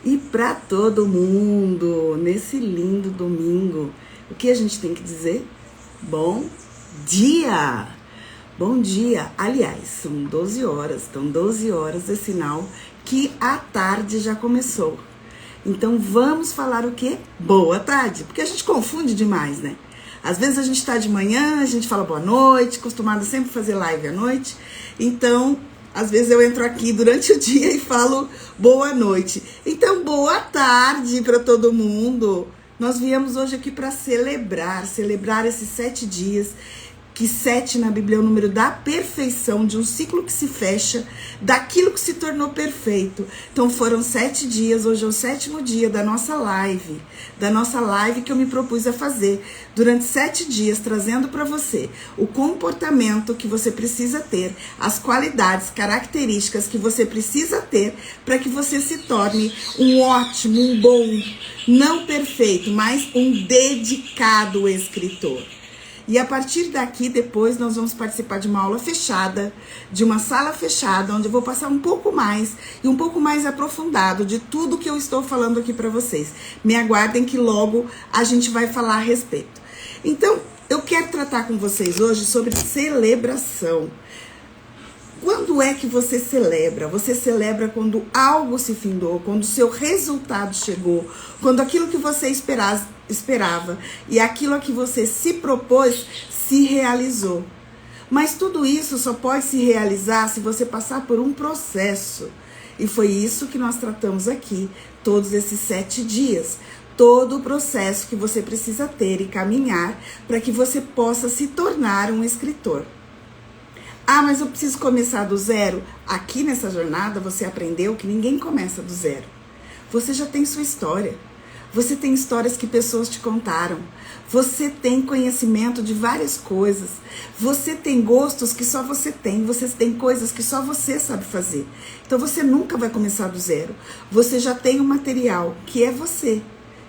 E para todo mundo, nesse lindo domingo, o que a gente tem que dizer? Bom dia! Bom dia! Aliás, são 12 horas, então 12 horas é sinal que a tarde já começou. Então vamos falar o quê? Boa tarde, porque a gente confunde demais, né? Às vezes a gente tá de manhã, a gente fala boa noite, acostumado sempre fazer live à noite, então às vezes eu entro aqui durante o dia e falo boa noite. Então, boa tarde para todo mundo. Nós viemos hoje aqui para celebrar esses 7 dias, que 7 na Bíblia é o número da perfeição, de um ciclo que se fecha, daquilo que se tornou perfeito. Então foram 7 dias, hoje é o 7º dia da nossa live que eu me propus a fazer durante 7 dias, trazendo para você o comportamento que você precisa ter, as qualidades, características que você precisa ter para que você se torne um ótimo, um bom, não perfeito, mas um dedicado escritor. E a partir daqui, depois, nós vamos participar de uma aula fechada, de uma sala fechada, onde eu vou passar um pouco mais aprofundado de tudo que eu estou falando aqui para vocês. Me aguardem que logo a gente vai falar a respeito. Então, eu quero tratar com vocês hoje sobre celebração. Quando é que você celebra? Você celebra quando algo se findou, quando o seu resultado chegou, quando aquilo que você esperava e aquilo a que você se propôs se realizou. Mas tudo isso só pode se realizar se você passar por um processo. E foi isso que nós tratamos aqui, todos esses 7 dias. Todo o processo que você precisa ter e caminhar para que você possa se tornar um escritor. Ah, mas eu preciso começar do zero. Aqui nessa jornada você aprendeu que ninguém começa do zero. Você já tem sua história. Você tem histórias que pessoas te contaram. Você tem conhecimento de várias coisas. Você tem gostos que só você tem. Você tem coisas que só você sabe fazer. Então você nunca vai começar do zero. Você já tem um material que é você,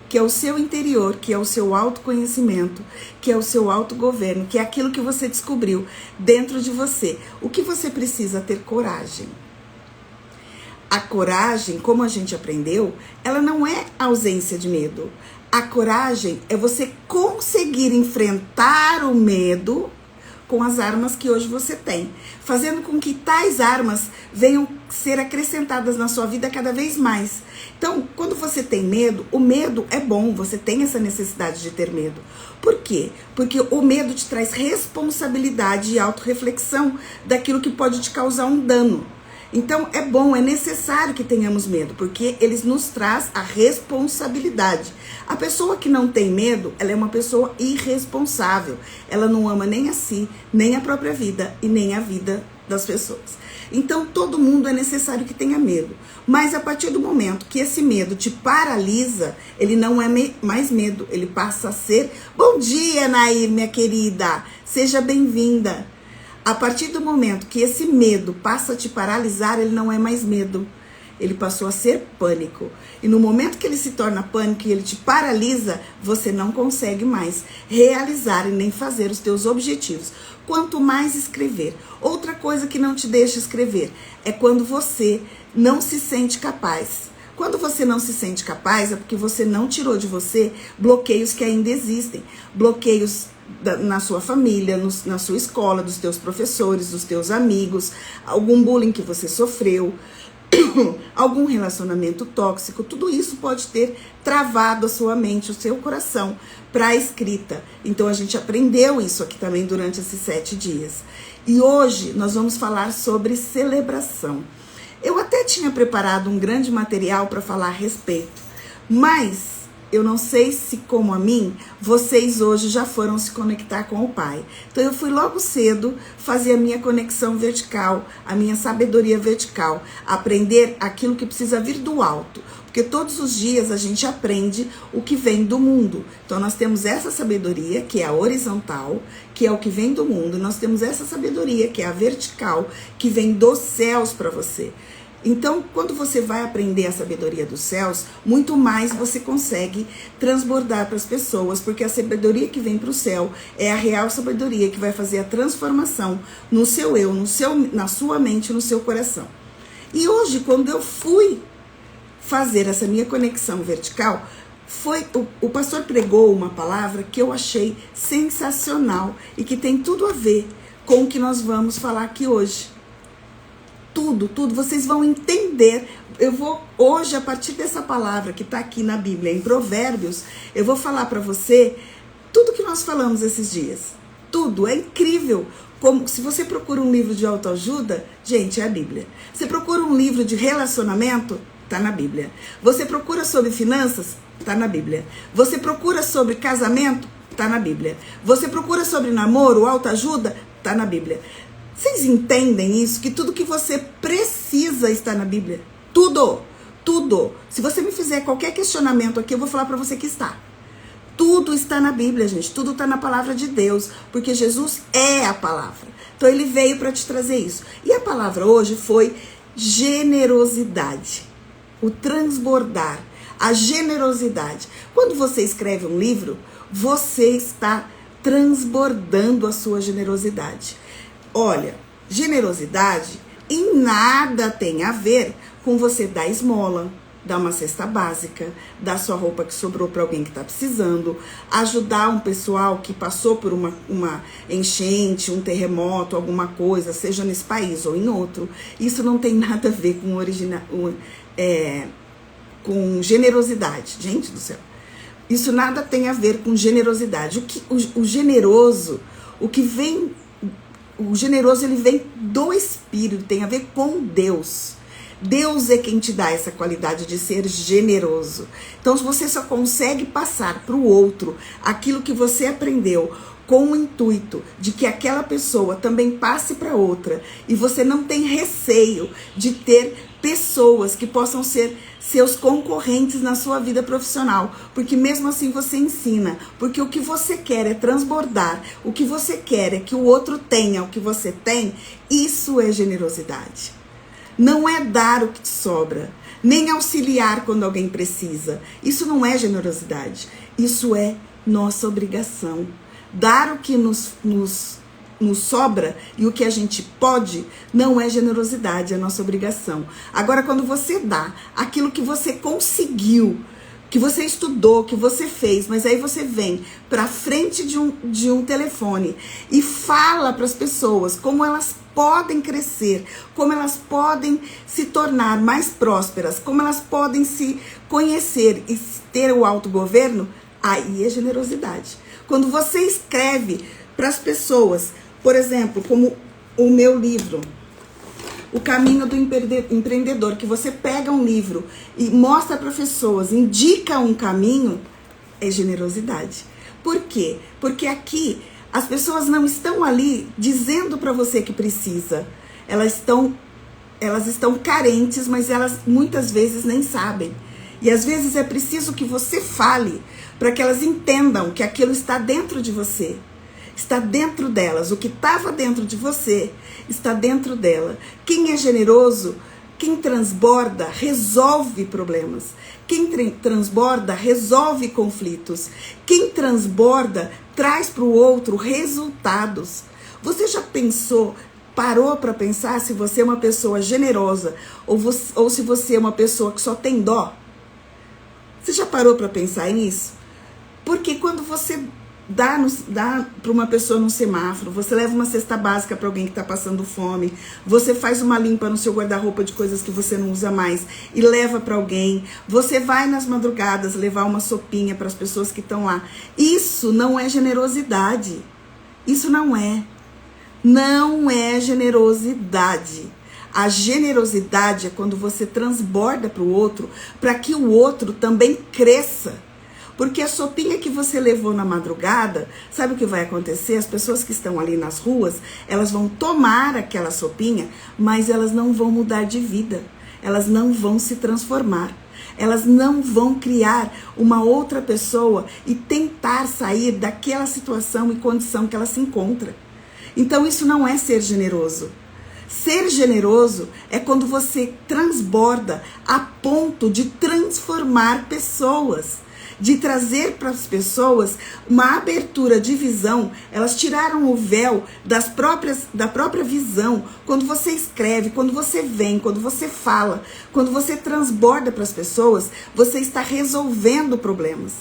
que é o seu interior, que é o seu autoconhecimento, que é o seu autogoverno, que é aquilo que você descobriu dentro de você. O que você precisa? Ter coragem. A coragem, como a gente aprendeu, ela não é ausência de medo. A coragem é você conseguir enfrentar o medo com as armas que hoje você tem, fazendo com que tais armas venham ser acrescentadas na sua vida cada vez mais. Então, quando você tem medo, o medo é bom, você tem essa necessidade de ter medo. Por quê? Porque o medo te traz responsabilidade e autorreflexão daquilo que pode te causar um dano. Então, é bom, é necessário que tenhamos medo, porque eles nos traz a responsabilidade. A pessoa que não tem medo, ela é uma pessoa irresponsável. Ela não ama nem a si, nem a própria vida e nem a vida das pessoas. Então, todo mundo é necessário que tenha medo. Mas a partir do momento que esse medo te paralisa, ele não é mais medo, ele passa a ser... Bom dia, Nair, minha querida! Seja bem-vinda! A partir do momento que esse medo passa a te paralisar, ele não é mais medo. Ele passou a ser pânico. E no momento que ele se torna pânico e ele te paralisa, você não consegue mais realizar e nem fazer os teus objetivos. Quanto mais escrever. Outra coisa que não te deixa escrever é quando você não se sente capaz. Quando você não se sente capaz, é porque você não tirou de você bloqueios que ainda existem. Bloqueios na sua família, na sua escola, dos teus professores, dos teus amigos, algum bullying que você sofreu, algum relacionamento tóxico, tudo isso pode ter travado a sua mente, o seu coração para a escrita. Então a gente aprendeu isso aqui também durante esses 7 dias. E hoje nós vamos falar sobre celebração. Eu até tinha preparado um grande material para falar a respeito, mas eu não sei se, como a mim, vocês hoje já foram se conectar com o Pai. Então eu fui logo cedo fazer a minha conexão vertical, a minha sabedoria vertical, aprender aquilo que precisa vir do alto. Porque todos os dias a gente aprende o que vem do mundo. Então nós temos essa sabedoria, que é a horizontal, que é o que vem do mundo. Nós temos essa sabedoria, que é a vertical, que vem dos céus para você. Então, quando você vai aprender a sabedoria dos céus, muito mais você consegue transbordar para as pessoas, porque a sabedoria que vem para o céu é a real sabedoria que vai fazer a transformação no seu eu, na sua mente, no seu coração. E hoje, quando eu fui fazer essa minha conexão vertical, o pastor pregou uma palavra que eu achei sensacional e que tem tudo a ver com o que nós vamos falar aqui hoje. Tudo, vocês vão entender. Eu vou hoje, a partir dessa palavra que está aqui na Bíblia, em Provérbios, eu vou falar para você tudo que nós falamos esses dias. Tudo, é incrível. Como, se você procura um livro de autoajuda, gente, é a Bíblia. Você procura um livro de relacionamento, tá na Bíblia. Você procura sobre finanças, tá na Bíblia. Você procura sobre casamento, tá na Bíblia. Você procura sobre namoro, autoajuda, tá na Bíblia. Vocês entendem isso? Que tudo que você precisa está na Bíblia. Tudo. Se você me fizer qualquer questionamento aqui, eu vou falar para você que está. Tudo está na Bíblia, gente. Tudo está na palavra de Deus. Porque Jesus é a palavra. Então ele veio para te trazer isso. E a palavra hoje foi generosidade. O transbordar. A generosidade. Quando você escreve um livro, você está transbordando a sua generosidade. Olha, generosidade em nada tem a ver com você dar esmola, dar uma cesta básica, dar sua roupa que sobrou para alguém que está precisando, ajudar um pessoal que passou por uma enchente, um terremoto, alguma coisa, seja nesse país ou em outro. Isso não tem nada a ver com generosidade. Gente do céu. Isso nada tem a ver com generosidade. O generoso ele vem do Espírito, tem a ver com Deus. Deus é quem te dá essa qualidade de ser generoso. Então você só consegue passar para o outro aquilo que você aprendeu com o intuito de que aquela pessoa também passe para outra. E você não tem receio de ter pessoas que possam ser seus concorrentes na sua vida profissional, porque mesmo assim você ensina, porque o que você quer é transbordar, o que você quer é que o outro tenha o que você tem. Isso é generosidade. Não é dar o que te sobra, nem auxiliar quando alguém precisa. Isso não é generosidade, isso é nossa obrigação. Dar o que nos sobra e o que a gente pode não é generosidade, é nossa obrigação. Agora, quando você dá aquilo que você conseguiu, que você estudou, que você fez, mas aí você vem para frente de um telefone e fala para as pessoas como elas podem crescer, como elas podem se tornar mais prósperas, como elas podem se conhecer e ter o autogoverno, aí é generosidade. Quando você escreve para as pessoas, por exemplo, como o meu livro, O Caminho do Empreendedor, que você pega um livro e mostra para pessoas, indica um caminho, é generosidade. Por quê? Porque aqui as pessoas não estão ali dizendo para você que precisa. Elas estão carentes, mas elas muitas vezes nem sabem. E às vezes é preciso que você fale para que elas entendam que aquilo está dentro de você. Está dentro delas. O que estava dentro de você está dentro dela. Quem é generoso, quem transborda, resolve problemas. Quem transborda, resolve conflitos. Quem transborda, traz para o outro resultados. Você já parou para pensar se você é uma pessoa generosa ou se você é uma pessoa que só tem dó? Você já parou para pensar nisso? Porque quando você dá para uma pessoa no semáforo, você leva uma cesta básica para alguém que está passando fome, você faz uma limpa no seu guarda-roupa de coisas que você não usa mais e leva para alguém, você vai nas madrugadas levar uma sopinha para as pessoas que estão lá. Isso não é generosidade. Isso não é. Não é generosidade. A generosidade é quando você transborda para o outro, para que o outro também cresça. Porque a sopinha que você levou na madrugada, sabe o que vai acontecer? As pessoas que estão ali nas ruas, elas vão tomar aquela sopinha, mas elas não vão mudar de vida. Elas não vão se transformar. Elas não vão criar uma outra pessoa e tentar sair daquela situação e condição que ela se encontra. Então isso não é ser generoso. Ser generoso é quando você transborda a ponto de transformar pessoas. de trazer para as pessoas uma abertura de visão. Elas tiraram o véu da própria visão. Quando você escreve, quando você vem, quando você fala, quando você transborda para as pessoas, você está resolvendo problemas.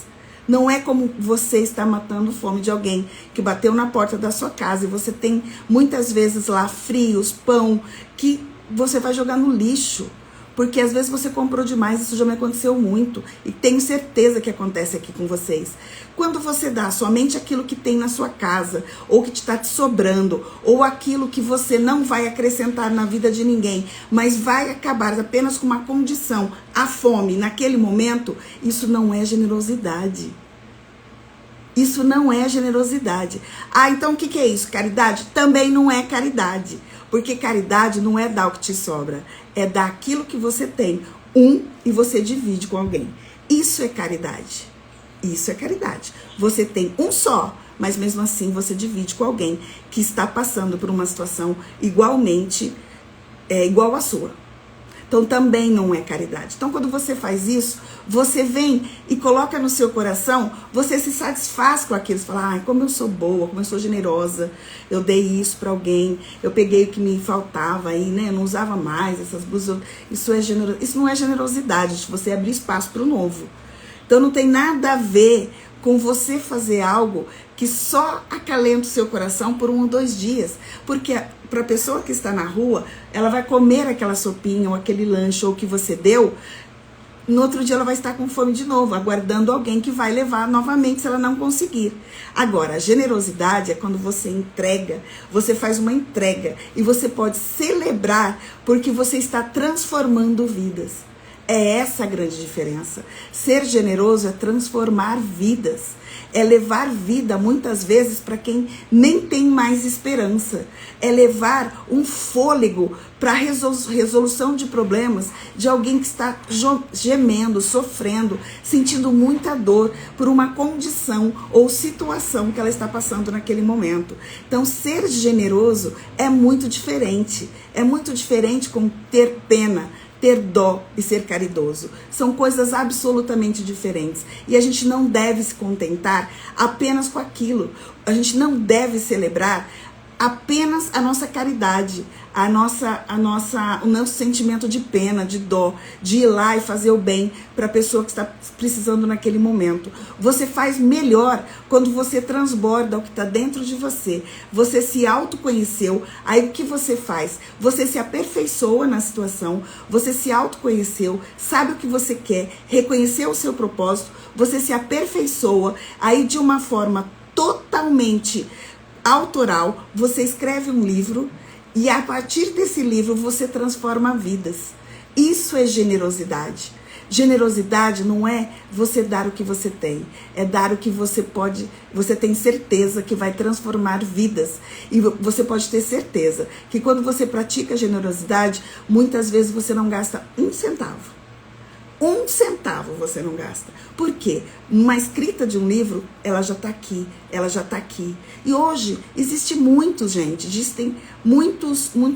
Não é como você está matando fome de alguém que bateu na porta da sua casa e você tem muitas vezes lá frios, pão, que você vai jogar no lixo. Porque às vezes você comprou demais, isso já me aconteceu muito. E tenho certeza que acontece aqui com vocês. Quando você dá somente aquilo que tem na sua casa, ou que está te sobrando, ou aquilo que você não vai acrescentar na vida de ninguém, mas vai acabar apenas com uma condição, a fome, naquele momento, isso não é generosidade. Isso não é generosidade. Ah, então o que é isso? Caridade? Também não é caridade. Porque caridade não é dar o que te sobra. É dar aquilo que você tem, e você divide com alguém. Isso é caridade. Isso é caridade. Você tem um só, mas mesmo assim você divide com alguém que está passando por uma situação igualmente, igual à sua. Então também não é caridade. Então quando você faz isso, você vem e coloca no seu coração, você se satisfaz com aquilo. Você fala, ai, como eu sou boa, como eu sou generosa, eu dei isso para alguém, eu peguei o que me faltava aí, né? Eu não usava mais essas blusas. Isso não é generosidade, você abrir espaço para o novo. Então não tem nada a ver com você fazer algo que só acalenta o seu coração por 1 ou 2 dias. Porque para a pessoa que está na rua, ela vai comer aquela sopinha ou aquele lanche ou que você deu, no outro dia ela vai estar com fome de novo, aguardando alguém que vai levar novamente se ela não conseguir. Agora, a generosidade é quando você entrega, você faz uma entrega e você pode celebrar porque você está transformando vidas. É essa a grande diferença. Ser generoso é transformar vidas. É levar vida, muitas vezes, para quem nem tem mais esperança. É levar um fôlego para a resolução de problemas de alguém que está gemendo, sofrendo, sentindo muita dor por uma condição ou situação que ela está passando naquele momento. Então, ser generoso é muito diferente. É muito diferente com ter pena, ter dó e ser caridoso. São coisas absolutamente diferentes. E a gente não deve se contentar apenas com aquilo. A gente não deve celebrar apenas a nossa caridade, o nosso sentimento de pena, de dó, de ir lá e fazer o bem para a pessoa que está precisando naquele momento. Você faz melhor quando você transborda o que está dentro de você. Você se autoconheceu, aí o que você faz? Você se aperfeiçoa na situação, você se autoconheceu, sabe o que você quer, reconheceu o seu propósito, você se aperfeiçoa, aí de uma forma totalmente autoral, você escreve um livro e a partir desse livro você transforma vidas. Isso é generosidade. Generosidade não é você dar o que você tem, é dar o que você tem certeza que vai transformar vidas. E você pode ter certeza que quando você pratica generosidade, muitas vezes você não gasta 1 centavo. 1 centavo você não gasta. Por quê? Uma escrita de um livro, ela já está aqui, ela já está aqui. E hoje existem muitos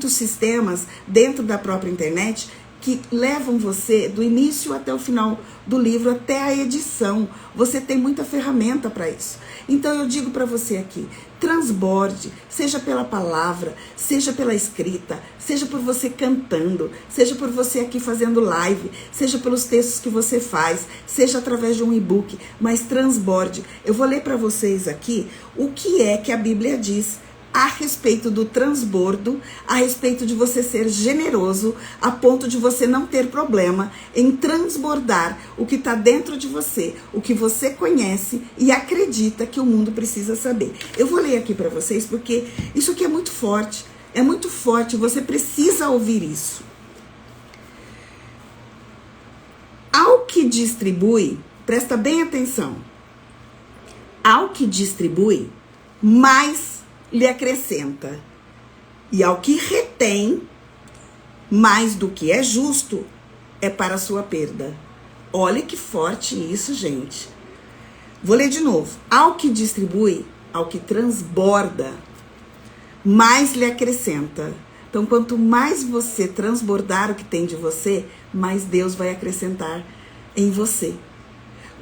sistemas dentro da própria internet que levam você do início até o final do livro, até a edição. Você tem muita ferramenta para isso. Então eu digo para você aqui, transborde, seja pela palavra, seja pela escrita, seja por você cantando, seja por você aqui fazendo live, seja pelos textos que você faz, seja através de um e-book, mas transborde. Eu vou ler para vocês aqui o que é que a Bíblia diz a respeito do transbordo, a respeito de você ser generoso, a ponto de você não ter problema em transbordar o que está dentro de você, o que você conhece e acredita que o mundo precisa saber. Eu vou ler aqui para vocês porque isso aqui é muito forte, você precisa ouvir isso. Ao que distribui, presta bem atenção, ao que distribui, mais lhe acrescenta, e ao que retém, mais do que é justo, é para a sua perda. Olha que forte isso, gente. Vou ler de novo. Ao que distribui, ao que transborda, mais lhe acrescenta. Então, quanto mais você transbordar o que tem de você, mais Deus vai acrescentar em você.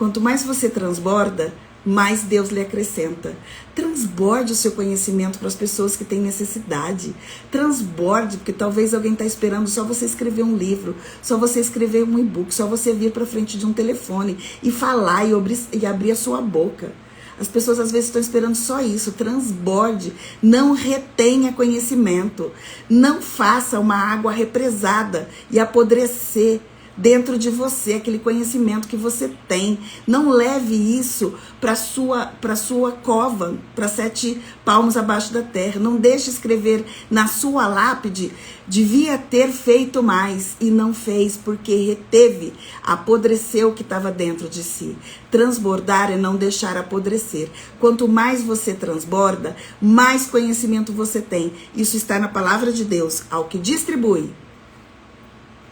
Quanto mais você transborda, mais Deus lhe acrescenta. Transborde o seu conhecimento para as pessoas que têm necessidade. Transborde, porque talvez alguém está esperando só você escrever um livro, só você escrever um e-book, só você vir para frente de um telefone e falar e abrir a sua boca. As pessoas às vezes estão esperando só isso. Transborde, não retenha conhecimento. Não faça uma água represada e apodrecer dentro de você, aquele conhecimento que você tem. Não leve isso para sua cova, para 7 palmos abaixo da terra. Não deixe escrever na sua lápide: devia ter feito mais e não fez, porque reteve, apodreceu o que estava dentro de si. Transbordar é não deixar apodrecer. Quanto mais você transborda, mais conhecimento você tem. Isso está na palavra de Deus. Ao que distribui,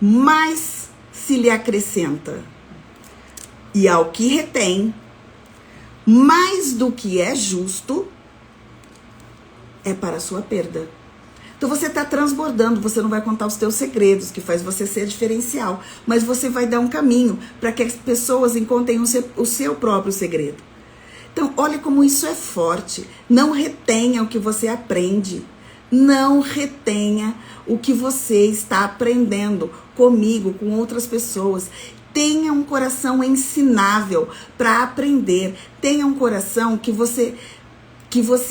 mais se lhe acrescenta, e ao que retém, mais do que é justo, é para a sua perda. Então você está transbordando, você não vai contar os teus segredos, que faz você ser diferencial, mas você vai dar um caminho para que as pessoas encontrem o seu próprio segredo. Então olha como isso é forte. Não retenha o que você aprende. Não retenha o que você está aprendendo comigo, com outras pessoas. Tenha um coração ensinável para aprender. Tenha um coração que você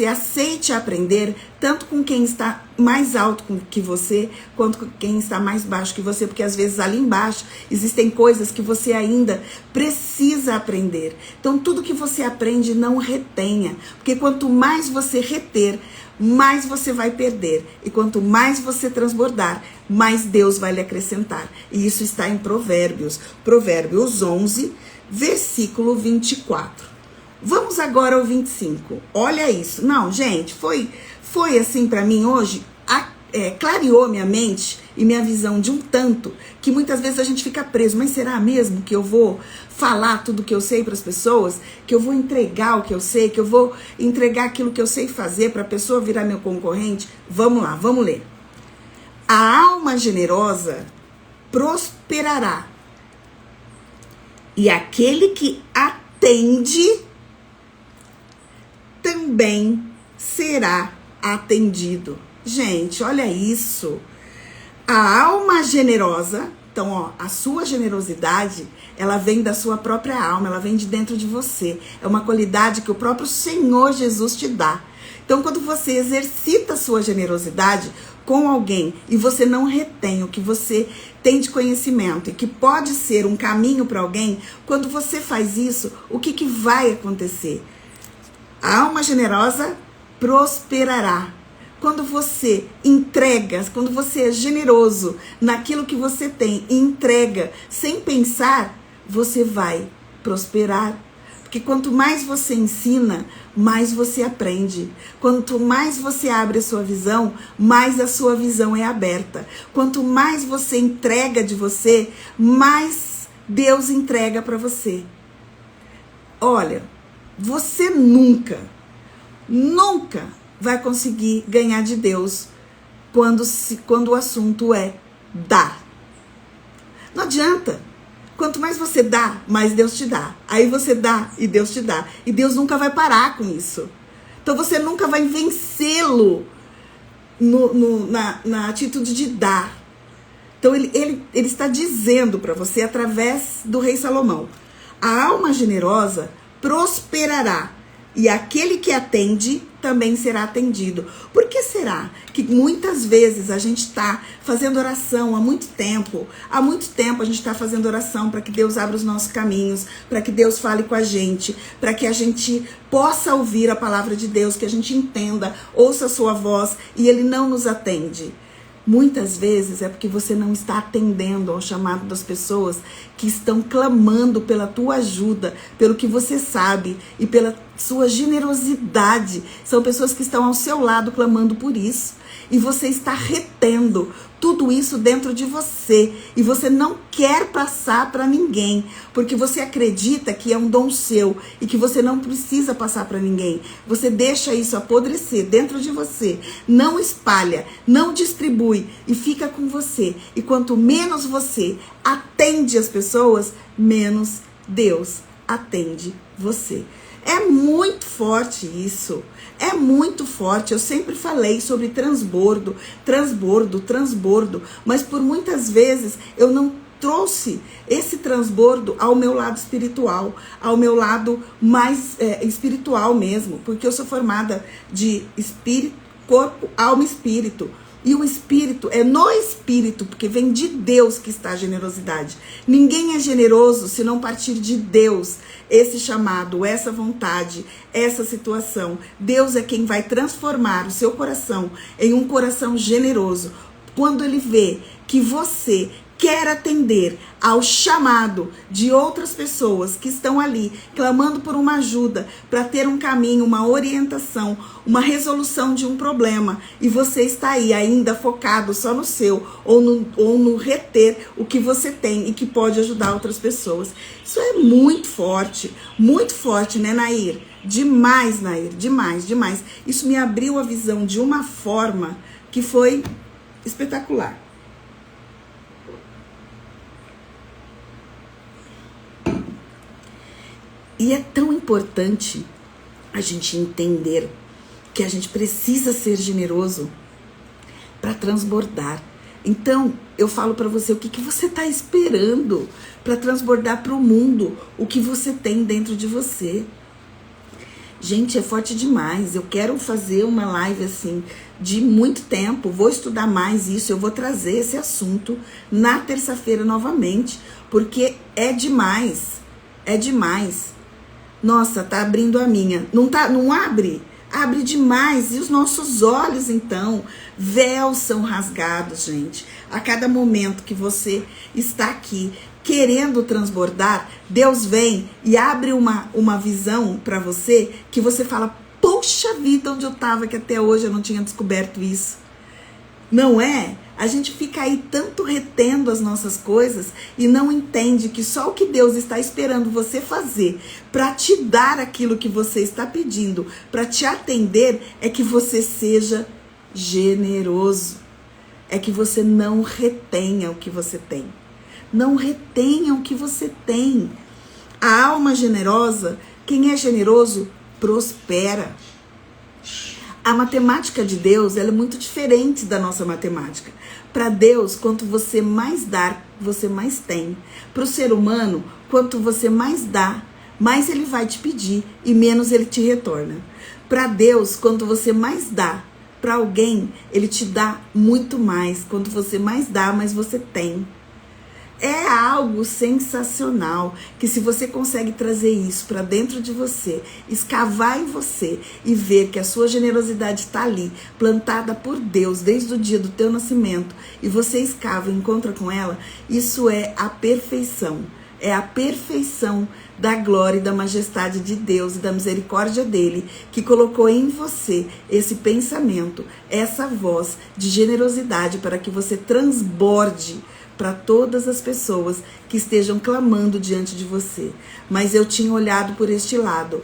aceite aprender, tanto com quem está mais alto que você, quanto com quem está mais baixo que você, porque às vezes ali embaixo existem coisas que você ainda precisa aprender. Então tudo que você aprende, não retenha, porque quanto mais você reter, mais você vai perder. E quanto mais você transbordar, mais Deus vai lhe acrescentar. E isso está em Provérbios. Provérbios 11, versículo 24. Vamos agora ao 25. Olha isso. Não, gente, foi assim para mim hoje. Clareou minha mente e minha visão de um tanto que muitas vezes a gente fica preso. Mas será mesmo que eu vou falar tudo que eu sei para as pessoas? Que eu vou entregar o que eu sei? Que eu vou entregar aquilo que eu sei fazer para a pessoa virar meu concorrente? Vamos lá, vamos ler. A alma generosa prosperará, e aquele que atende também será atendido. Gente, olha isso. A alma generosa, então, ó, a sua generosidade, ela vem da sua própria alma, ela vem de dentro de você. É uma qualidade que o próprio Senhor Jesus te dá. Então, quando você exercita a sua generosidade com alguém e você não retém o que você tem de conhecimento e que pode ser um caminho para alguém, quando você faz isso, o que vai acontecer? A alma generosa prosperará. Quando você entrega, quando você é generoso naquilo que você tem e entrega sem pensar, você vai prosperar. Porque quanto mais você ensina, mais você aprende. Quanto mais você abre a sua visão, mais a sua visão é aberta. Quanto mais você entrega de você, mais Deus entrega para você. Olha, você nunca vai conseguir ganhar de Deus quando o assunto é dar. Não adianta. Quanto mais você dá, mais Deus te dá. Aí você dá e Deus te dá. E Deus nunca vai parar com isso. Então você nunca vai vencê-lo na atitude de dar. Então ele está dizendo para você, através do rei Salomão: a alma generosa prosperará, e aquele que atende também será atendido. Por que será que muitas vezes a gente está fazendo oração há muito tempo? Há muito tempo a gente está fazendo oração para que Deus abra os nossos caminhos, para que Deus fale com a gente, para que a gente possa ouvir a palavra de Deus, que a gente entenda, ouça a sua voz, e Ele não nos atende. Muitas vezes é porque você não está atendendo ao chamado das pessoas que estão clamando pela tua ajuda, pelo que você sabe e pela sua generosidade. São pessoas que estão ao seu lado clamando por isso. E você está retendo tudo isso dentro de você. E você não quer passar para ninguém, porque você acredita que é um dom seu e que você não precisa passar para ninguém. Você deixa isso apodrecer dentro de você. Não espalha, não distribui e fica com você. E quanto menos você atende as pessoas, menos Deus atende você. É muito forte isso, é muito forte. Eu sempre falei sobre transbordo, mas por muitas vezes eu não trouxe esse transbordo ao meu lado espiritual, ao meu lado mais espiritual mesmo, porque eu sou formada de espírito, corpo, alma e espírito. E o espírito é no espírito, porque vem de Deus que está a generosidade. Ninguém é generoso se não partir de Deus. Esse chamado, essa vontade, essa situação. Deus é quem vai transformar o seu coração em um coração generoso. Quando ele vê que você quer atender ao chamado de outras pessoas que estão ali clamando por uma ajuda para ter um caminho, uma orientação, uma resolução de um problema, e você está aí ainda focado só no seu ou no reter o que você tem e que pode ajudar outras pessoas. Isso é muito forte, né, Nair? Demais, Nair, demais. Isso me abriu a visão de uma forma que foi espetacular. E é tão importante a gente entender que a gente precisa ser generoso para transbordar. Então, eu falo para você, o que você está esperando para transbordar para o mundo o que você tem dentro de você? Gente, é forte demais. Eu quero fazer uma live assim de muito tempo. Vou estudar mais isso. Eu vou trazer esse assunto na terça-feira novamente, porque é demais. É demais. Nossa, tá abrindo a minha. Não abre? Abre demais. E os nossos olhos, então, véus são rasgados, gente. A cada momento que você está aqui querendo transbordar, Deus vem e abre uma visão para você que você fala, poxa vida, onde eu tava que até hoje eu não tinha descoberto isso. Não é? A gente fica aí tanto retendo as nossas coisas e não entende que só o que Deus está esperando você fazer para te dar aquilo que você está pedindo, para te atender, é que você seja generoso. É que você não retenha o que você tem. Não retenha o que você tem. A alma generosa, quem é generoso, prospera. A matemática de Deus, ela é muito diferente da nossa matemática. Para Deus, quanto você mais dar, você mais tem. Para o ser humano, quanto você mais dá, mais ele vai te pedir e menos ele te retorna. Para Deus, quanto você mais dá, para alguém, ele te dá muito mais. Quanto você mais dá, mais você tem. É algo sensacional, que se você consegue trazer isso para dentro de você, escavar em você e ver que a sua generosidade está ali, plantada por Deus desde o dia do teu nascimento, e você escava e encontra com ela, isso é a perfeição. É a perfeição da glória e da majestade de Deus e da misericórdia dele, que colocou em você esse pensamento, essa voz de generosidade para que você transborde para todas as pessoas que estejam clamando diante de você. Mas eu tinha olhado por este lado.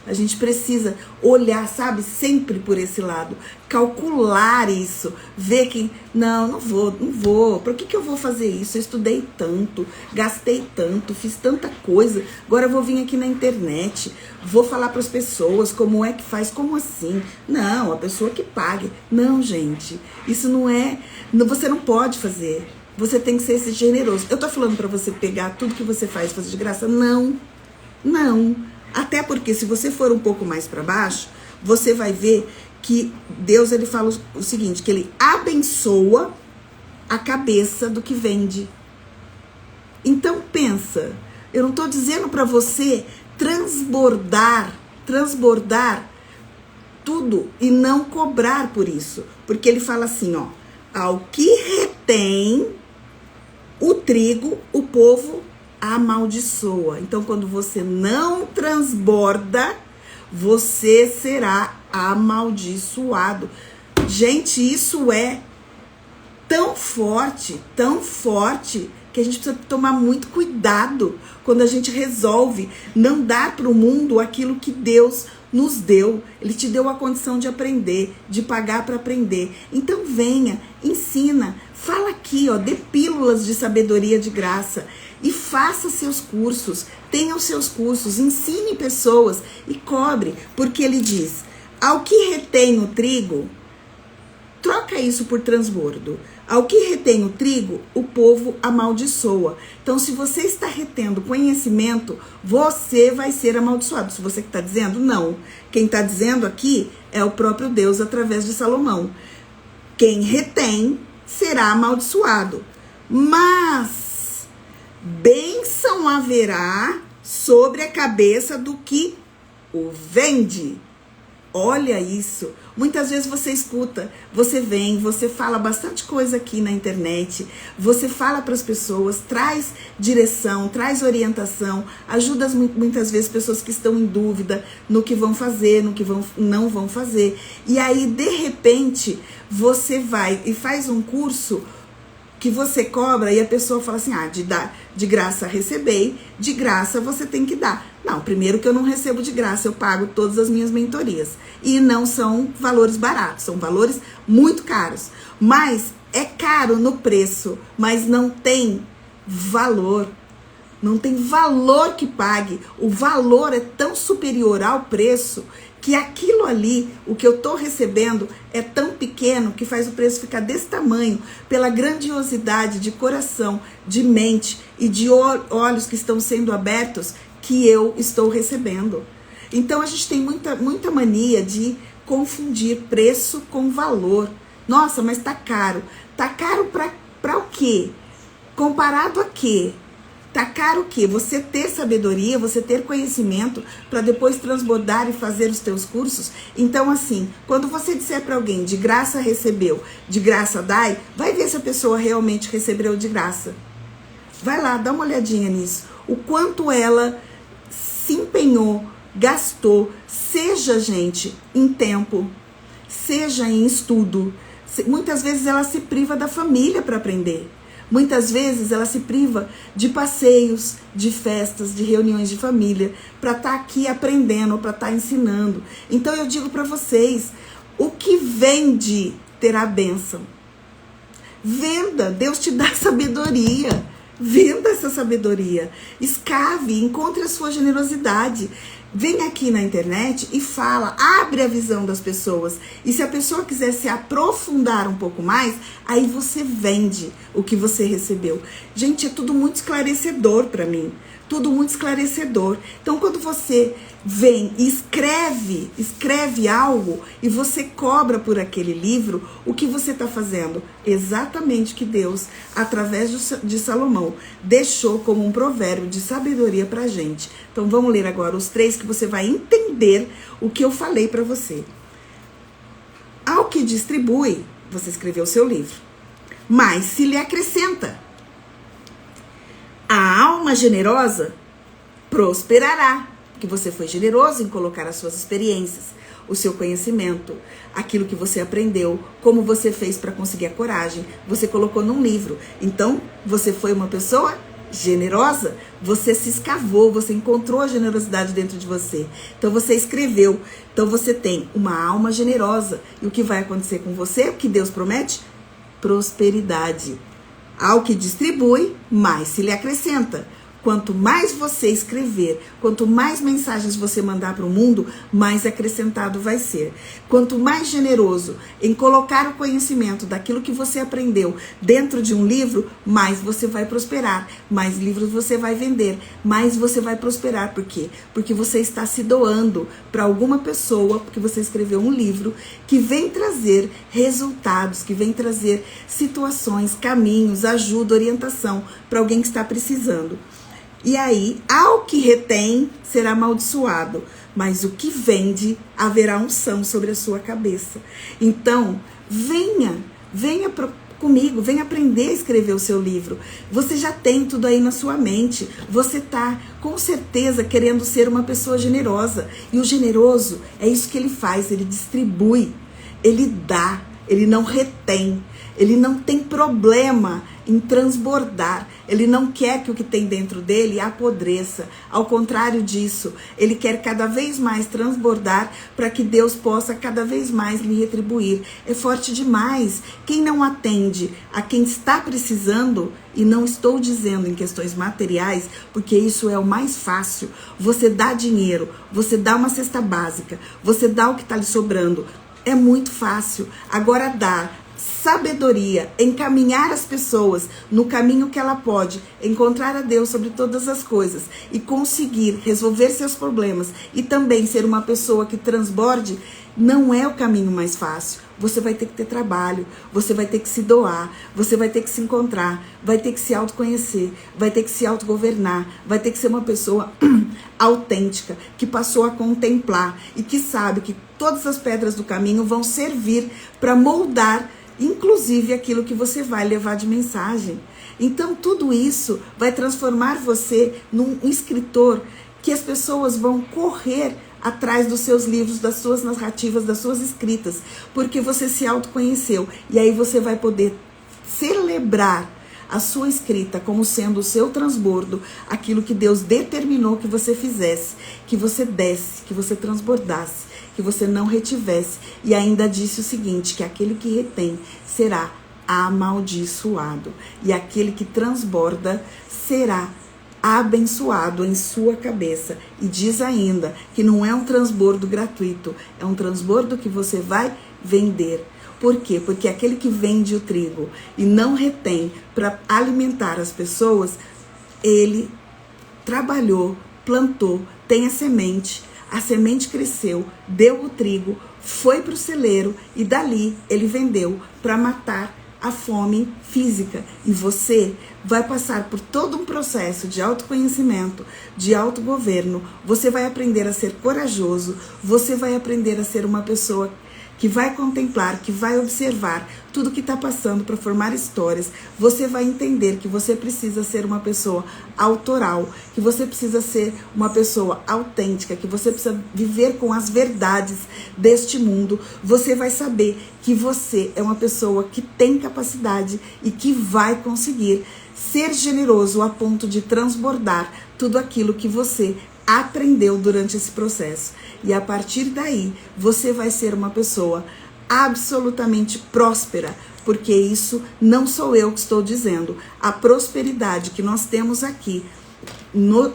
A gente precisa olhar, sabe, sempre por esse lado, calcular isso, ver que, não vou, por que eu vou fazer isso? Eu estudei tanto, gastei tanto, fiz tanta coisa, agora eu vou vir aqui na internet, vou falar para as pessoas como é que faz, como assim? Não, a pessoa que pague. Não, gente, isso não é, você não pode fazer, você tem que ser esse generoso. Eu tô falando para você pegar tudo que você faz e fazer de graça? Não. Até porque se você for um pouco mais para baixo, você vai ver que Deus, ele fala o seguinte, que ele abençoa a cabeça do que vende. Então pensa, eu não estou dizendo para você transbordar tudo e não cobrar por isso. Porque ele fala assim, ó, ao que retém o trigo, o povo amaldiçoa. Então, quando você não transborda, você será amaldiçoado. Gente, isso é tão forte, que a gente precisa tomar muito cuidado quando a gente resolve não dar para o mundo aquilo que Deus nos deu. Ele te deu a condição de aprender, de pagar para aprender. Então venha, ensina, Fala aqui, ó, dê pílulas de sabedoria de graça e faça seus cursos, tenha os seus cursos, ensine pessoas e cobre, porque ele diz, ao que retém o trigo, troca isso por transbordo. Ao que retém o trigo, o povo amaldiçoa. Então, se você está retendo conhecimento, você vai ser amaldiçoado. Se você que está dizendo, não. Quem está dizendo aqui é o próprio Deus através de Salomão. Quem retém será amaldiçoado. Mas bênção haverá sobre a cabeça do que o vende. Olha isso. Muitas vezes você escuta, você vem, você fala bastante coisa aqui na internet, você fala para as pessoas, traz direção, traz orientação, ajuda muitas vezes pessoas que estão em dúvida no que vão fazer, no que não vão fazer. E aí, de repente, você vai e faz um curso que você cobra e a pessoa fala assim, de graça recebei, de graça você tem que dar. Não, primeiro que eu não recebo de graça, eu pago todas as minhas mentorias. E não são valores baratos, são valores muito caros. Mas é caro no preço, mas não tem valor. Não tem valor que pague. O valor é tão superior ao preço que aquilo ali, o que eu estou recebendo, é tão pequeno que faz o preço ficar desse tamanho, pela grandiosidade de coração, de mente e de olhos que estão sendo abertos, que eu estou recebendo. Então a gente tem muita mania de confundir preço com valor. Nossa, mas tá caro. Tá caro para o quê? Comparado a quê? Tá caro o quê? Você ter sabedoria, você ter conhecimento para depois transbordar e fazer os teus cursos. Então, assim, quando você disser para alguém, de graça recebeu, de graça dai, vai ver se a pessoa realmente recebeu de graça. Vai lá, dá uma olhadinha nisso. O quanto ela se empenhou, gastou, seja, gente, em tempo, seja em estudo. Muitas vezes ela se priva da família para aprender. Muitas vezes ela se priva de passeios, de festas, de reuniões de família, para estar aqui aprendendo, para estar ensinando. Então eu digo para vocês, o que vende terá bênção. Venda, Deus te dá sabedoria. Venda essa sabedoria. Escave, encontre a sua generosidade. Vem aqui na internet e fala, abre a visão das pessoas. E se a pessoa quiser se aprofundar um pouco mais, aí você vende o que você recebeu. Gente, é tudo muito esclarecedor para mim. Tudo muito esclarecedor. Então, quando você vem e escreve algo e você cobra por aquele livro, o que você está fazendo? Exatamente o que Deus, através de Salomão, deixou como um provérbio de sabedoria para a gente. Então, vamos ler agora os 3 que você vai entender o que eu falei para você. Ao que distribui, você escreveu o seu livro, mas se lhe acrescenta. A alma generosa prosperará, porque você foi generoso em colocar as suas experiências, o seu conhecimento, aquilo que você aprendeu, como você fez para conseguir a coragem, você colocou num livro. Então, você foi uma pessoa generosa, você se escavou, você encontrou a generosidade dentro de você. Então, você escreveu. Então, você tem uma alma generosa. E o que vai acontecer com você? O que Deus promete? Prosperidade. Ao que distribui, mais se lhe acrescenta. Quanto mais você escrever, quanto mais mensagens você mandar para o mundo, mais acrescentado vai ser. Quanto mais generoso em colocar o conhecimento daquilo que você aprendeu dentro de um livro, mais você vai prosperar, mais livros você vai vender, mais você vai prosperar. Por quê? Porque você está se doando para alguma pessoa, porque você escreveu um livro que vem trazer resultados, que vem trazer situações, caminhos, ajuda, orientação para alguém que está precisando. E aí, ao que retém, será amaldiçoado, mas o que vende, haverá unção sobre a sua cabeça. Então, venha comigo, venha aprender a escrever o seu livro. Você já tem tudo aí na sua mente. Você está, com certeza, querendo ser uma pessoa generosa. E o generoso, é isso que ele faz, ele distribui, ele dá, ele não retém. Ele não tem problema em transbordar. Ele não quer que o que tem dentro dele apodreça. Ao contrário disso, ele quer cada vez mais transbordar para que Deus possa cada vez mais lhe retribuir. É forte demais. Quem não atende a quem está precisando, e não estou dizendo em questões materiais, porque isso é o mais fácil. Você dá dinheiro, você dá uma cesta básica, você dá o que está lhe sobrando. É muito fácil. Agora dar sabedoria, encaminhar as pessoas no caminho que ela pode, encontrar a Deus sobre todas as coisas e conseguir resolver seus problemas e também ser uma pessoa que transborde, não é o caminho mais fácil. Você vai ter que ter trabalho, você vai ter que se doar, você vai ter que se encontrar, vai ter que se autoconhecer, vai ter que se autogovernar, vai ter que ser uma pessoa autêntica, que passou a contemplar e que sabe que todas as pedras do caminho vão servir para moldar inclusive aquilo que você vai levar de mensagem. Então tudo isso vai transformar você num escritor que as pessoas vão correr atrás dos seus livros, das suas narrativas, das suas escritas, porque você se autoconheceu. E aí você vai poder celebrar a sua escrita como sendo o seu transbordo, aquilo que Deus determinou que você fizesse, que você desse, que você transbordasse, que você não retivesse. E ainda disse o seguinte, que aquele que retém será amaldiçoado, e aquele que transborda será abençoado em sua cabeça. E diz ainda que não é um transbordo gratuito, é um transbordo que você vai vender. Por quê? Porque aquele que vende o trigo e não retém para alimentar as pessoas, ele trabalhou, plantou, tem a semente cresceu, deu o trigo, foi para o celeiro e dali ele vendeu para matar a fome física. E você vai passar por todo um processo de autoconhecimento, de autogoverno. Você vai aprender a ser corajoso, você vai aprender a ser uma pessoa que vai contemplar, que vai observar tudo que está passando para formar histórias. Você vai entender que você precisa ser uma pessoa autoral, que você precisa ser uma pessoa autêntica, que você precisa viver com as verdades deste mundo. Você vai saber que você é uma pessoa que tem capacidade e que vai conseguir ser generoso a ponto de transbordar tudo aquilo que você aprendeu durante esse processo. E a partir daí, você vai ser uma pessoa absolutamente próspera, porque isso não sou eu que estou dizendo. A prosperidade que nós temos aqui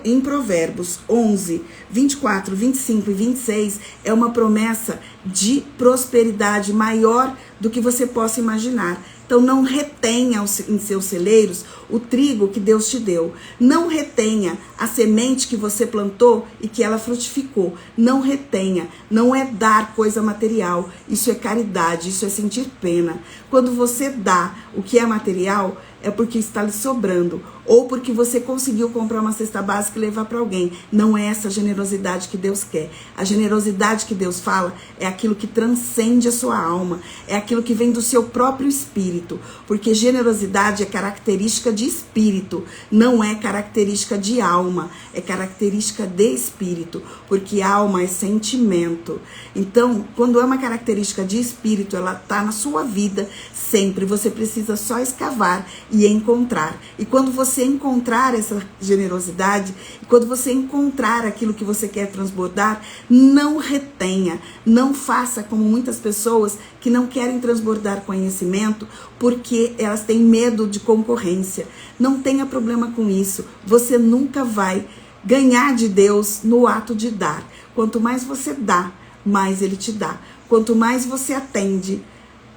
em Provérbios 11, 24, 25 e 26 é uma promessa de prosperidade maior do que você possa imaginar. Então não retenha em seus celeiros o trigo que Deus te deu. Não retenha a semente que você plantou e que ela frutificou. Não retenha. Não é dar coisa material. Isso é caridade, isso é sentir pena. Quando você dá o que é material, é porque está lhe sobrando, ou porque você conseguiu comprar uma cesta básica e levar para alguém. Não é essa generosidade que Deus quer. A generosidade que Deus fala é aquilo que transcende a sua alma, é aquilo que vem do seu próprio espírito, porque generosidade é característica de espírito, não é característica de alma, é característica de espírito, porque alma é sentimento. Então, quando é uma característica de espírito, ela está na sua vida sempre. Você precisa só escavar e encontrar. E quando você encontrar essa generosidade, quando você encontrar aquilo que você quer transbordar, não retenha, não faça como muitas pessoas que não querem transbordar conhecimento porque elas têm medo de concorrência. Não tenha problema com isso. Você nunca vai ganhar de Deus no ato de dar. Quanto mais você dá, mais Ele te dá. Quanto mais você atende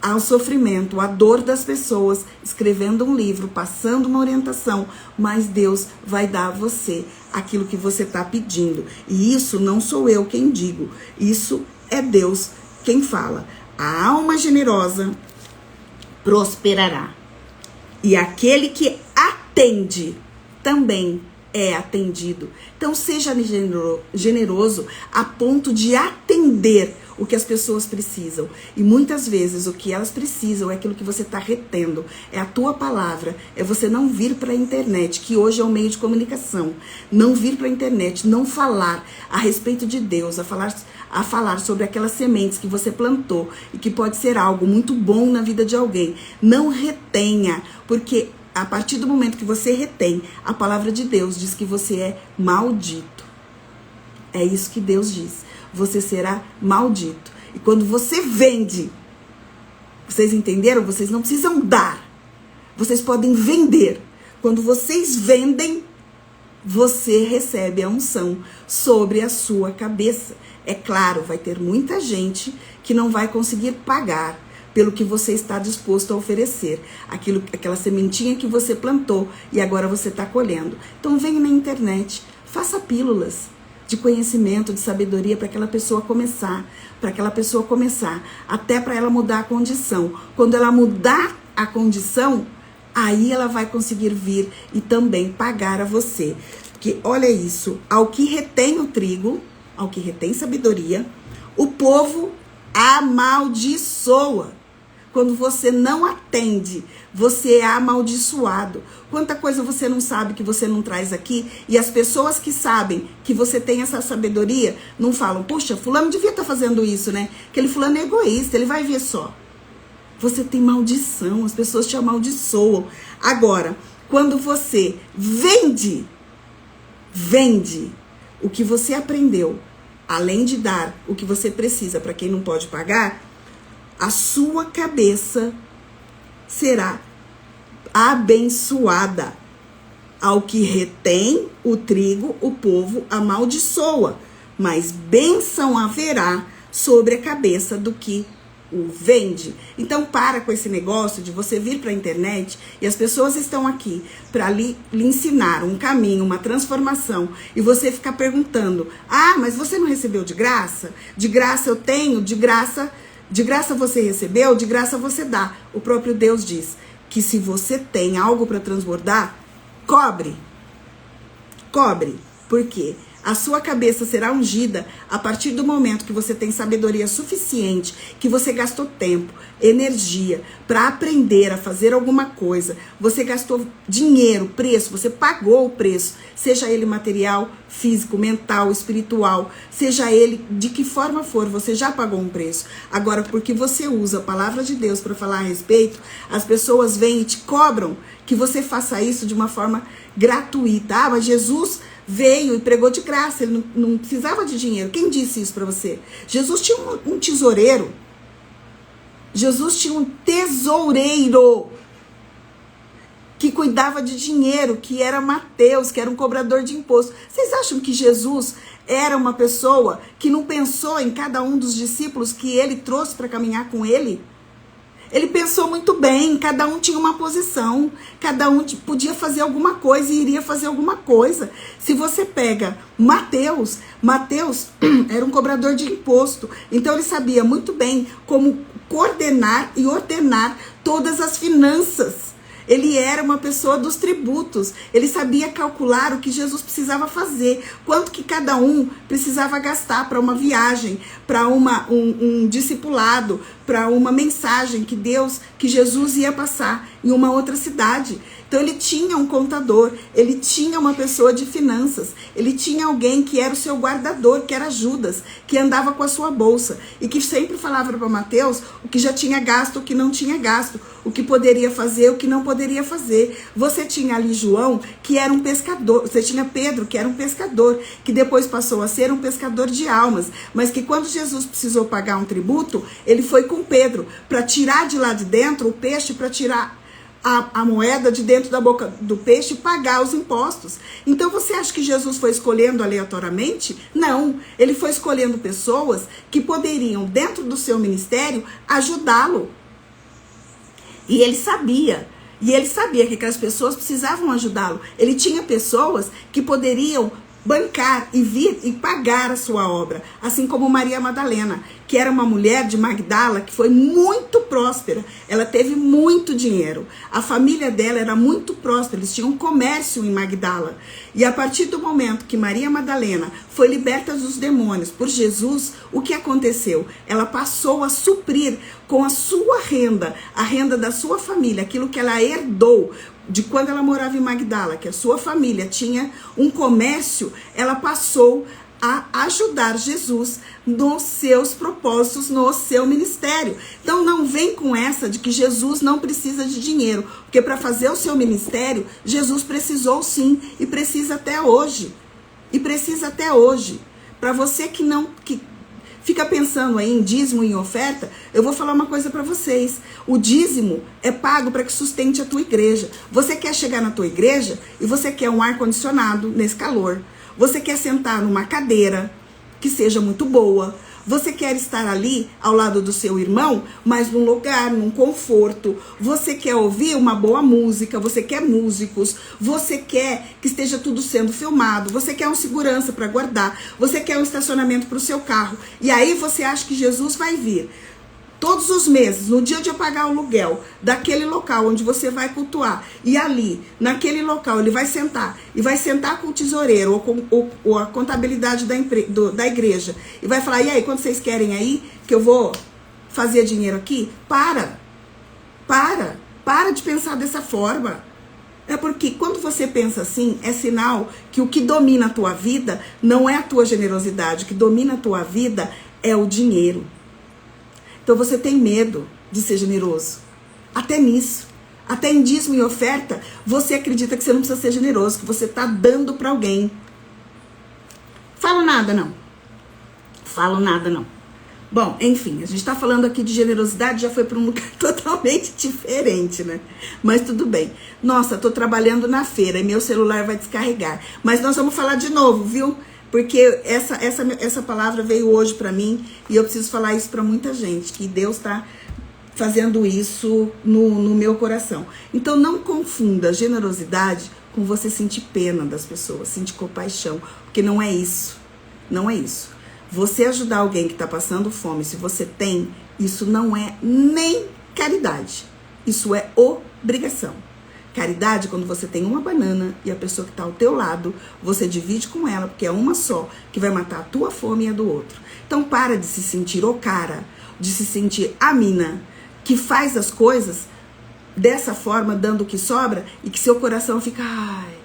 ao sofrimento, à dor das pessoas, escrevendo um livro, passando uma orientação, mas Deus vai dar a você aquilo que você está pedindo. E isso não sou eu quem digo, isso é Deus quem fala. A alma generosa prosperará, e aquele que atende também é atendido. Então seja generoso a ponto de atender o que as pessoas precisam. E muitas vezes o que elas precisam é aquilo que você está retendo. É a tua palavra. É você não vir para a internet, que hoje é um meio de comunicação. Não vir para a internet, não falar a respeito de Deus, a falar a falar sobre aquelas sementes que você plantou e que pode ser algo muito bom na vida de alguém. Não retenha, porque a partir do momento que você retém, a palavra de Deus diz que você é maldito. É isso que Deus diz. Você será maldito. E quando você vende, vocês entenderam? Vocês não precisam dar. Vocês podem vender. Quando vocês vendem, você recebe a unção sobre a sua cabeça. É claro, vai ter muita gente que não vai conseguir pagar pelo que você está disposto a oferecer. Aquela sementinha que você plantou e agora você está colhendo. Então venha na internet, faça pílulas de conhecimento, de sabedoria para aquela pessoa começar, até para ela mudar a condição. Quando ela mudar a condição, aí ela vai conseguir vir e também pagar a você. Porque olha isso, ao que retém o trigo, ao que retém sabedoria, o povo amaldiçoa. Quando você não atende, você é amaldiçoado. Quanta coisa você não sabe que você não traz aqui, e as pessoas que sabem que você tem essa sabedoria não falam, puxa, fulano devia estar fazendo isso, né? Aquele fulano é egoísta, ele vai ver só. Você tem maldição, as pessoas te amaldiçoam. Agora, quando você vende o que você aprendeu, além de dar o que você precisa para quem não pode pagar, a sua cabeça será abençoada. Ao que retém o trigo, o povo amaldiçoa, mas bênção haverá sobre a cabeça do que o vende. Então para com esse negócio de você vir para a internet e as pessoas estão aqui para lhe ensinar um caminho, uma transformação, e você ficar perguntando, mas você não recebeu de graça? De graça eu tenho, de graça você recebeu, de graça você dá. O próprio Deus diz que se você tem algo para transbordar, cobre. Por quê? A sua cabeça será ungida a partir do momento que você tem sabedoria suficiente, que você gastou tempo, energia para aprender a fazer alguma coisa. Você gastou dinheiro, preço, você pagou o preço, seja ele material, físico, mental, espiritual, seja ele de que forma for, você já pagou um preço. Agora, porque você usa a palavra de Deus para falar a respeito, as pessoas vêm e te cobram que você faça isso de uma forma gratuita. Mas Jesus veio e pregou de graça, ele não precisava de dinheiro. Quem disse isso para você? Jesus tinha um tesoureiro. Jesus tinha um tesoureiro que cuidava de dinheiro, que era Mateus, que era um cobrador de imposto. Vocês acham que Jesus era uma pessoa que não pensou em cada um dos discípulos que ele trouxe para caminhar com ele? Ele pensou muito bem, cada um tinha uma posição, cada um podia fazer alguma coisa e iria fazer alguma coisa. Se você pega Mateus era um cobrador de imposto, então ele sabia muito bem como coordenar e ordenar todas as finanças. Ele era uma pessoa dos tributos, ele sabia calcular o que Jesus precisava fazer, quanto que cada um precisava gastar para uma viagem, para um discipulado, para uma mensagem que Jesus ia passar em uma outra cidade. Então ele tinha um contador, ele tinha uma pessoa de finanças, ele tinha alguém que era o seu guardador, que era Judas, que andava com a sua bolsa e que sempre falava para Mateus o que já tinha gasto, o que não tinha gasto, o que poderia fazer, o que não poderia fazer. Você tinha ali João, que era um pescador, você tinha Pedro, que era um pescador, que depois passou a ser um pescador de almas, mas que quando Jesus precisou pagar um tributo, ele foi com Pedro para tirar de lá de dentro o peixe, para tirar a moeda de dentro da boca do peixe e pagar os impostos. Então você acha que Jesus foi escolhendo aleatoriamente? Não, ele foi escolhendo pessoas que poderiam, dentro do seu ministério, ajudá-lo. E ele sabia que aquelas pessoas precisavam ajudá-lo. Ele tinha pessoas que poderiam bancar e vir e pagar a sua obra, assim como Maria Madalena, que era uma mulher de Magdala que foi muito próspera, ela teve muito dinheiro, a família dela era muito próspera, eles tinham um comércio em Magdala, e a partir do momento que Maria Madalena foi liberta dos demônios por Jesus, o que aconteceu? Ela passou a suprir com a sua renda, a renda da sua família, aquilo que ela herdou de quando ela morava em Magdala, que a sua família tinha um comércio, ela passou a ajudar Jesus nos seus propósitos, no seu ministério. Então não vem com essa de que Jesus não precisa de dinheiro, porque para fazer o seu ministério, Jesus precisou sim, e precisa até hoje. E precisa até hoje. Para você que fica pensando aí em dízimo e em oferta, eu vou falar uma coisa para vocês. O dízimo é pago para que sustente a tua igreja. Você quer chegar na tua igreja e você quer um ar-condicionado nesse calor. Você quer sentar numa cadeira que seja muito boa. Você quer estar ali ao lado do seu irmão, mas num lugar, num conforto. Você quer ouvir uma boa música, você quer músicos, você quer que esteja tudo sendo filmado, você quer um segurança para guardar, você quer um estacionamento para o seu carro. E aí você acha que Jesus vai vir todos os meses, no dia de eu pagar o aluguel daquele local onde você vai cultuar, e ali, naquele local, ele vai sentar, e vai sentar com o tesoureiro, ou a contabilidade da igreja, e vai falar, e aí, quando vocês querem aí, que eu vou fazer dinheiro aqui? Para de pensar dessa forma. É porque quando você pensa assim, é sinal que o que domina a tua vida não é a tua generosidade, o que domina a tua vida é o dinheiro. Então você tem medo de ser generoso. Até nisso. Até em dízimo e oferta, você acredita que você não precisa ser generoso, que você está dando para alguém. Falo nada, não. Falo nada, não. Bom, enfim, a gente está falando aqui de generosidade, já foi para um lugar totalmente diferente, né? Mas tudo bem. Nossa, tô trabalhando na feira e meu celular vai descarregar. Mas nós vamos falar de novo, viu? Porque essa palavra veio hoje para mim e eu preciso falar isso para muita gente, que Deus está fazendo isso no meu coração. Então não confunda generosidade com você sentir pena das pessoas, sentir compaixão, porque não é isso. Não é isso. Você ajudar alguém que está passando fome, se você tem, isso não é nem caridade. Isso é obrigação. Caridade, quando você tem uma banana e a pessoa que está ao teu lado, você divide com ela, porque é uma só, que vai matar a tua fome e a do outro. Então para de se sentir o cara, de se sentir a mina, que faz as coisas dessa forma, dando o que sobra, e que seu coração fica, ai,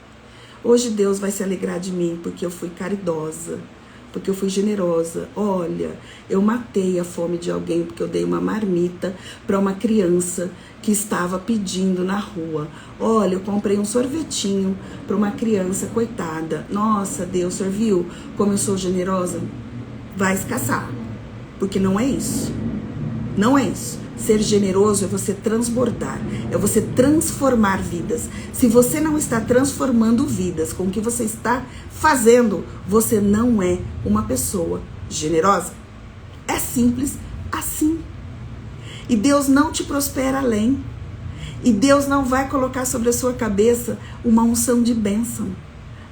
hoje Deus vai se alegrar de mim, porque eu fui caridosa, porque eu fui generosa. Olha, eu matei a fome de alguém, porque eu dei uma marmita para uma criança que estava pedindo na rua. Olha, eu comprei um sorvetinho para uma criança coitada. Nossa, Deus, o senhor viu como eu sou generosa? Vai escassar, porque não é isso. Não é isso. Ser generoso é você transbordar, é você transformar vidas. Se você não está transformando vidas com o que você está fazendo, você não é uma pessoa generosa. É simples assim. E Deus não te prospera além. E Deus não vai colocar sobre a sua cabeça uma unção de bênção.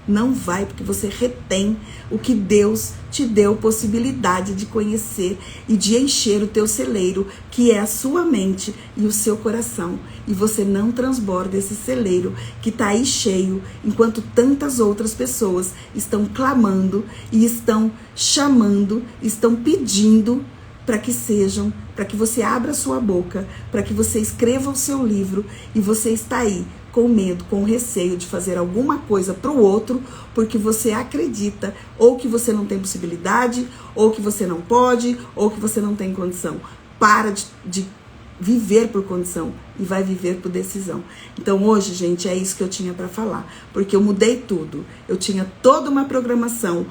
Não vai, porque você retém o que Deus te deu possibilidade de conhecer e de encher o teu celeiro, que é a sua mente e o seu coração. E você não transborda esse celeiro que está aí cheio, enquanto tantas outras pessoas estão clamando e estão chamando, estão pedindo para que sejam, para que você abra a sua boca, para que você escreva o seu livro, e você está aí com medo, com receio de fazer alguma coisa para o outro, porque você acredita ou que você não tem possibilidade, ou que você não pode, ou que você não tem condição. Para de viver por condição e vai viver por decisão. Então hoje, gente, é isso que eu tinha para falar, porque eu mudei tudo. Eu tinha toda uma programação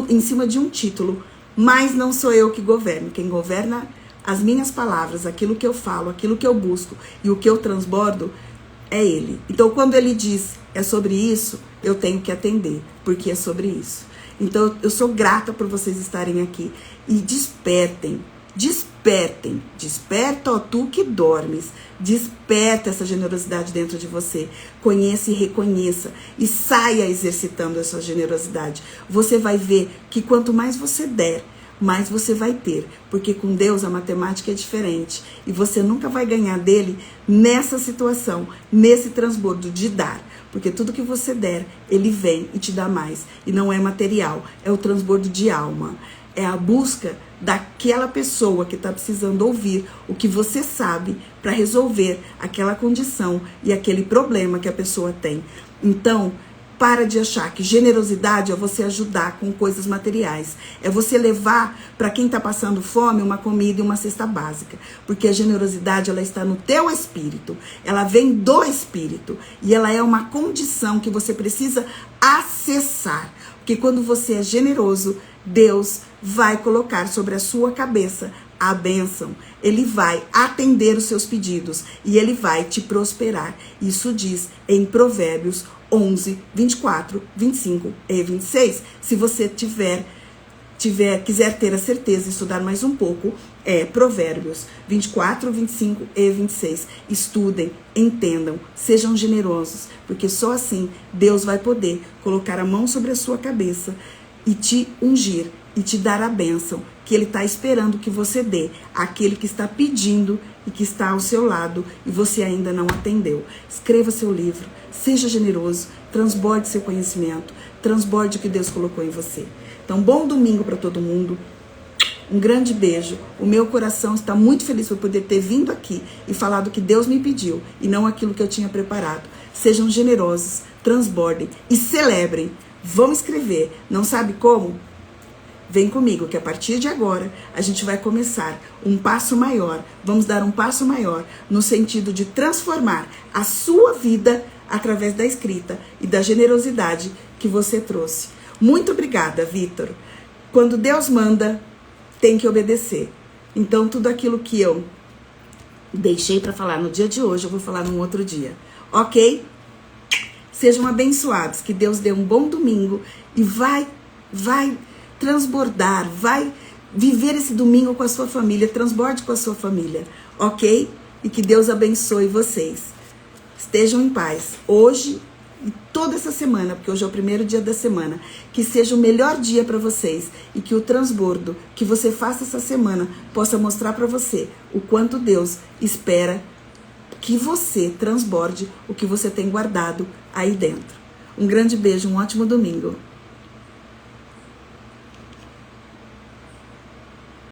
em cima de um título, mas não sou eu que governo. Quem governa as minhas palavras, aquilo que eu falo, aquilo que eu busco e o que eu transbordo, é Ele. Então, quando Ele diz é sobre isso, eu tenho que atender, porque é sobre isso. Então, eu sou grata por vocês estarem aqui. E despertem, despertem, desperta, ó tu que dormes. Desperta essa generosidade dentro de você. Conheça e reconheça. E saia exercitando essa generosidade. Você vai ver que quanto mais você der, mais você vai ter, porque com Deus a matemática é diferente, e você nunca vai ganhar dele nessa situação, nesse transbordo de dar, porque tudo que você der, ele vem e te dá mais, e não é material, é o transbordo de alma, é a busca daquela pessoa que está precisando ouvir o que você sabe para resolver aquela condição e aquele problema que a pessoa tem. Então, Para de achar que generosidade é você ajudar com coisas materiais. É você levar para quem está passando fome uma comida e uma cesta básica. Porque a generosidade, ela está no teu espírito. Ela vem do espírito. E ela é uma condição que você precisa acessar. Porque quando você é generoso, Deus vai colocar sobre a sua cabeça a bênção. Ele vai atender os seus pedidos. E ele vai te prosperar. Isso diz em Provérbios 11, 24, 25 e 26. Se você quiser ter a certeza e estudar mais um pouco, Provérbios 24, 25 e 26. Estudem, entendam, sejam generosos, porque só assim Deus vai poder colocar a mão sobre a sua cabeça e te ungir e te dar a bênção que Ele está esperando que você dê àquele que está pedindo e que está ao seu lado e você ainda não atendeu. Escreva seu livro, seja generoso, transborde seu conhecimento, transborde o que Deus colocou em você. Então, bom domingo para todo mundo. Um grande beijo. O meu coração está muito feliz por poder ter vindo aqui e falado o que Deus me pediu e não aquilo que eu tinha preparado. Sejam generosos, transbordem e celebrem. Vão escrever. Não sabe como? Vem comigo, que a partir de agora a gente vai começar um passo maior. Vamos dar um passo maior no sentido de transformar a sua vida através da escrita e da generosidade que você trouxe. Muito obrigada, Vitor. Quando Deus manda, tem que obedecer. Então, tudo aquilo que eu deixei para falar no dia de hoje, eu vou falar num outro dia. Ok? Sejam abençoados. Que Deus dê um bom domingo e vai transbordar, vai viver esse domingo com a sua família, transborde com a sua família, ok? E que Deus abençoe vocês. Estejam em paz, hoje e toda essa semana, porque hoje é o primeiro dia da semana, que seja o melhor dia para vocês e que o transbordo que você faça essa semana possa mostrar para você o quanto Deus espera que você transborde o que você tem guardado aí dentro. Um grande beijo, um ótimo domingo.